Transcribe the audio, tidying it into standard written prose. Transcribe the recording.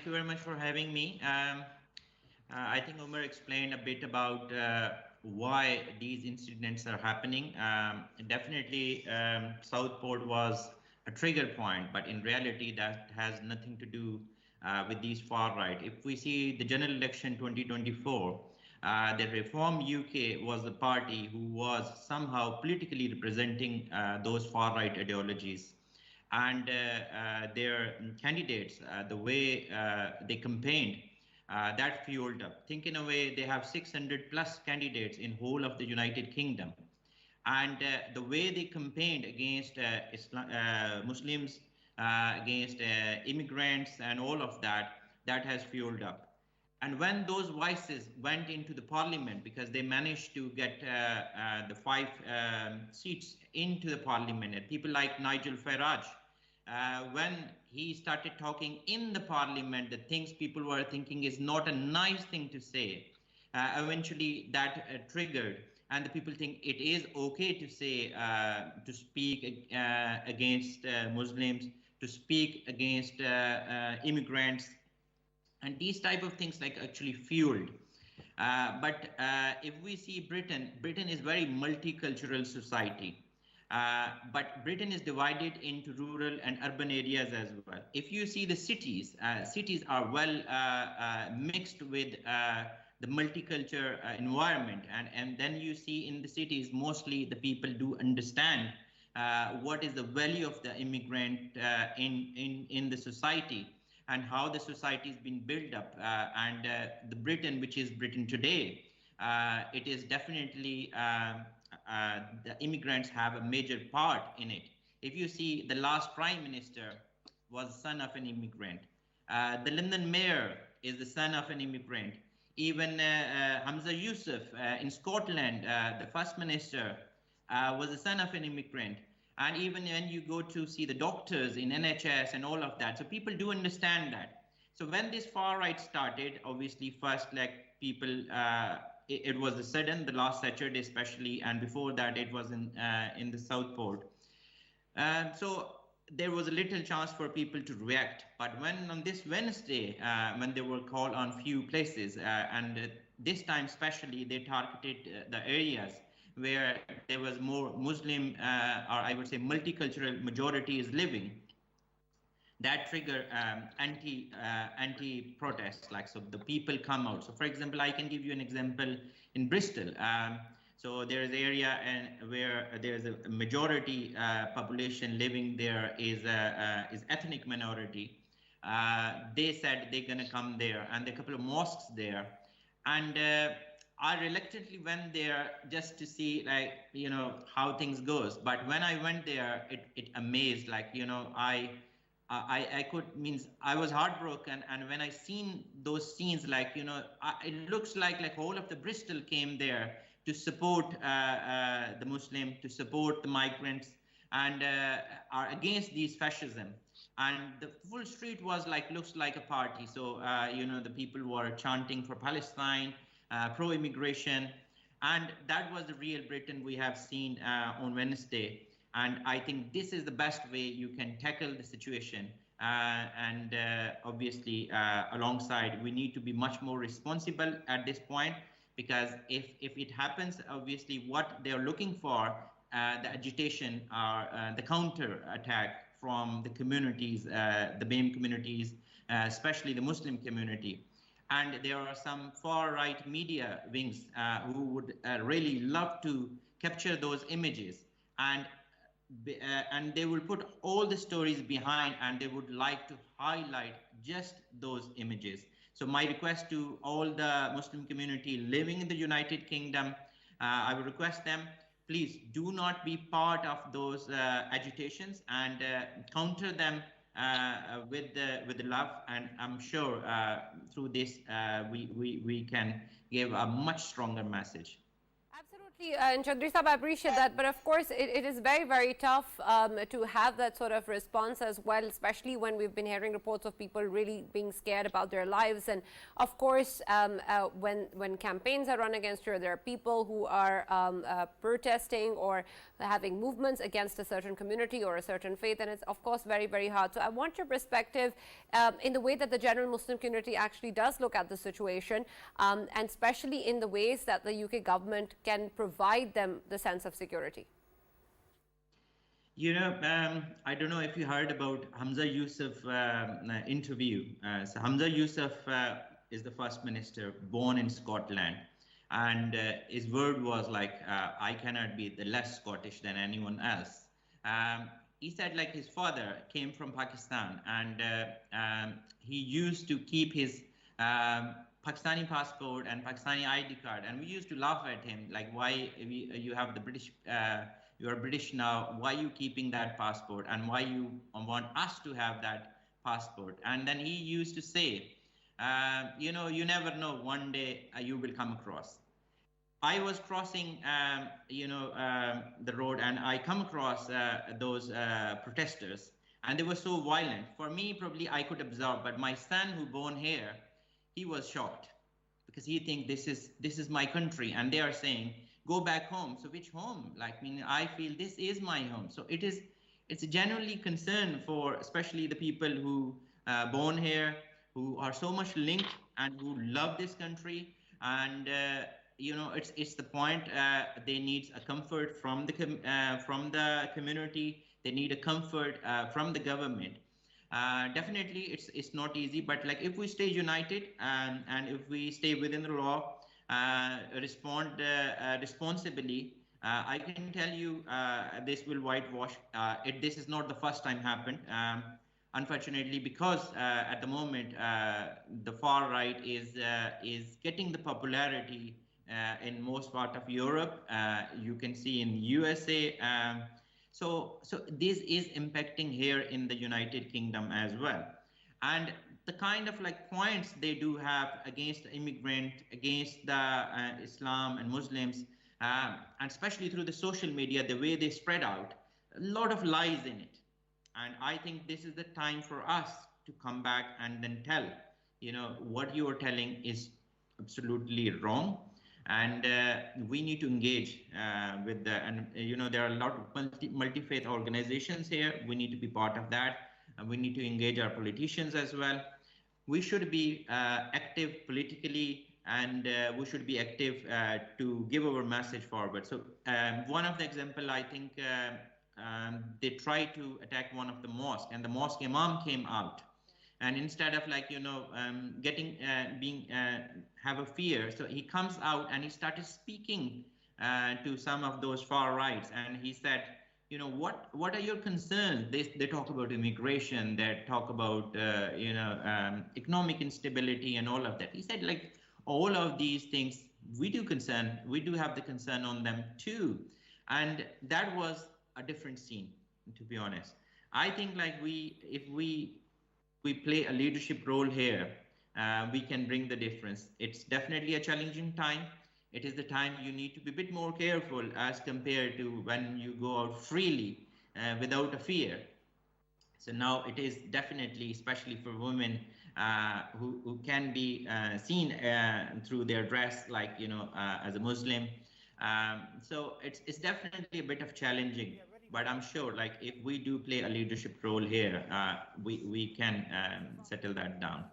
you very much for having me. I think Umar explained a bit about why these incidents are happening. Definitely, Southport was a trigger point, but in reality, that has nothing to do with these far right. If we see the general election 2024, the Reform UK was the party who was somehow politically representing those far right ideologies. And their candidates, the way they campaigned, that fueled up. Think in a way they have 600 plus candidates in whole of the United Kingdom, and the way they campaigned against Muslims, against immigrants, and all of that, that has fueled up. And when those voices went into the parliament, because they managed to get the five seats into the parliament, and people like Nigel Farage, when he started talking in the parliament, the things people were thinking is not a nice thing to say, eventually that triggered, and the people think it is okay to say, to speak against Muslims, to speak against immigrants, and these type of things like actually fueled. But if we see Britain is very multicultural society. But Britain is divided into rural and urban areas as well. If you see the cities, cities are well mixed with the multicultural environment, and then you see in the cities mostly the people do understand what is the value of the immigrant in the society, and how the society has been built up, and the Britain, which is Britain today, it is definitely the immigrants have a major part in it. If you see, the last prime minister was the son of an immigrant. The London mayor is the son of an immigrant. Even Hamza Yusuf in Scotland, the first minister, was the son of an immigrant. And even when you go to see the doctors in NHS and all of that, so people do understand that. So when this far right started, obviously first, like, people, it was the sudden, the last Saturday especially, and before that it was in the Southport. So there was a little chance for people to react. But when on this Wednesday, when they were called on few places, and this time especially, they targeted the areas where there was more Muslim, or I would say multicultural majorities living, that trigger anti protests, like, so the people come out. So for example, I can give you an example in Bristol. So there is area and where there is a majority population living there is ethnic minority. They said they're gonna come there, and there are a couple of mosques there, and I reluctantly went there just to see, like, how things goes. But when I went there, it amazed, like, I could, means I was heartbroken. And when I seen those scenes, like, it looks like whole of the Bristol came there to support the Muslim, to support the migrants, and are against these fascism. And the full street was like, looks like a party. So, the people were chanting for Palestine, pro-immigration, and that was the real Britain we have seen on Wednesday. And I think this is the best way you can tackle the situation. And obviously, alongside, we need to be much more responsible at this point, because if it happens, obviously, what they're looking for, the agitation or the counter attack from the communities, the BAME communities, especially the Muslim community. And there are some far-right media wings who would really love to capture those images, and they will put all the stories behind, and they would like to highlight just those images. So my request to all the Muslim community living in the United Kingdom, I would request them, please do not be part of those agitations, and counter them with the love. And I'm sure through this we can give a much stronger message. Absolutely. And Chaudhry Saab, I appreciate that, but of course it is very, very tough to have that sort of response as well, especially when we've been hearing reports of people really being scared about their lives. And of course, when campaigns are run against you, there are people who are protesting or having movements against a certain community or a certain faith, and it's of course very, very hard. So I want your perspective in the way that the general Muslim community actually does look at the situation, and especially in the ways that the UK government can provide them the sense of security. I don't know if you heard about Hamza Yusuf interview. So Hamza Yusuf is the first minister born in Scotland. And his word was like, I cannot be the less Scottish than anyone else. He said like his father came from Pakistan, and he used to keep his Pakistani passport and Pakistani ID card, and we used to laugh at him like, why you have the British, you are British now, why are you keeping that passport, and why you want us to have that passport? And then he used to say, you never know, one day you will come across. I was crossing, the road, and I come across those protesters, and they were so violent. For me, probably I could observe, but my son, who born here, he was shocked because he think this is my country, and they are saying go back home. So which home? Like, I feel this is my home. So it's genuinely concern for especially the people who born here, who are so much linked and who love this country. And it's the point they need a comfort from the community. They need a comfort from the government. Definitely it's not easy, but like if we stay united and if we stay within the law, respond responsibly, I can tell you this will whitewash. This is not the first time happened. Unfortunately, because at the moment the far right is getting the popularity in most part of Europe. You can see in USA. So this is impacting here in the United Kingdom as well. And the kind of like points they do have against the immigrant, against the Islam and Muslims, and especially through the social media, the way they spread out, a lot of lies in it. And I think this is the time for us to come back and then tell, what you are telling is absolutely wrong. And we need to engage with there are a lot of multi-faith organizations here. We need to be part of that. And we need to engage our politicians as well. We should be active politically, and we should be active to give our message forward. So one of the example, I think they tried to attack one of the mosques, and the mosque imam came out. And instead of like, have a fear, so he comes out and he started speaking to some of those far rights. And he said, what are your concerns? They talk about immigration, they talk about, economic instability and all of that. He said, like, all of these things, we do have the concern on them too. And that was a different scene, to be honest. I think like if we play a leadership role here, we can bring the difference. It's definitely a challenging time. It is the time you need to be a bit more careful as compared to when you go out freely without a fear. So now it is definitely, especially for women who can be seen through their dress, like, as a Muslim. So it's definitely a bit of challenging. But I'm sure, like, if we do play a leadership role here, we can settle that down.